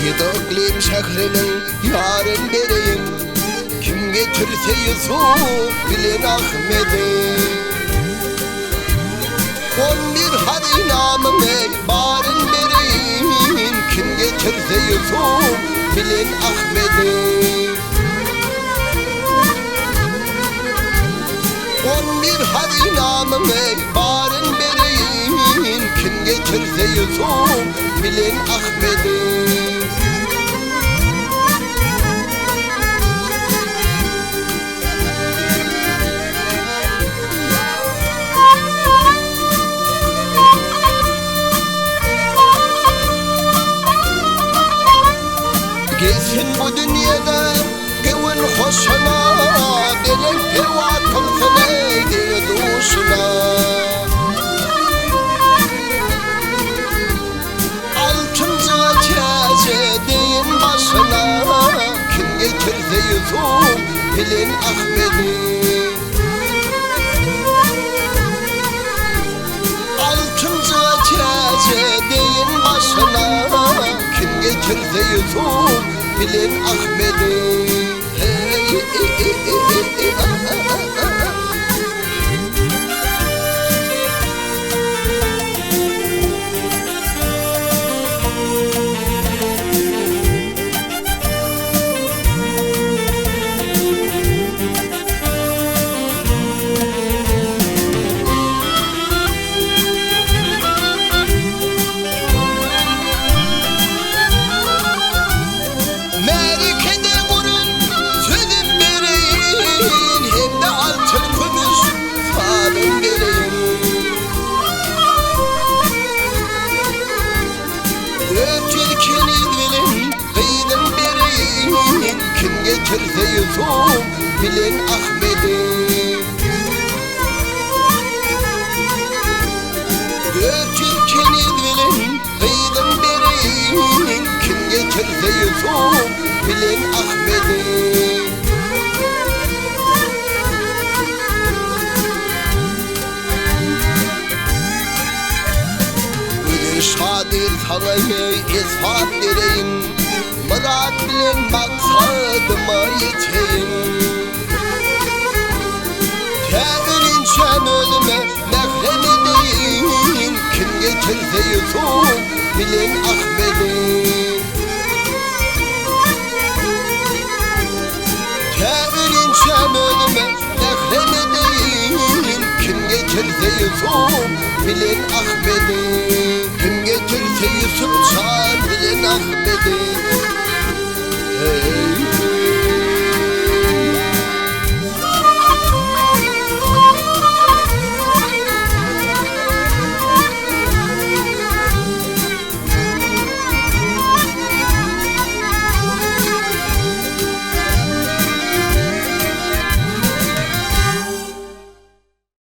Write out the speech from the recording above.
İklim şehrinin yarın bereyim, kim getirse Yusuf bilin Ahmet'i. 11 hadi namını barın bereyim, kim getirse Yusuf bilin Ahmet'i. 11 hadi namını barın bereyim, kim getirse Yusuf bilin Ahmet'i. Gelsin bu dünyada gönül hoşuna, benim pervat kılsın eydi duşuna. Altıncı kece deyin başına, kim getirse Yusuf bilin Ahmet'i. Altıncı kece deyin başına, kim getirse Yusuf bilin Ahmet'i. Kim getirse Yusuf bilin Ahmet'i. Dört ülkeniz bilin kıydım bereyim, kim getirse Yusuf bilin Ahmet'i. Bugün şadir salayı ispat vereyim, murat bilin maksadıma yeteyim. Teğrinçem ölüme mehrem edeyim, kim getirse Yusuf bilin Ahmet'i. Teğrinçem ölüme mehrem edeyim, kim getirse Yusuf bilin Ahmet'i. Kim getirse Yusuf çağır bilin Ahmet'i.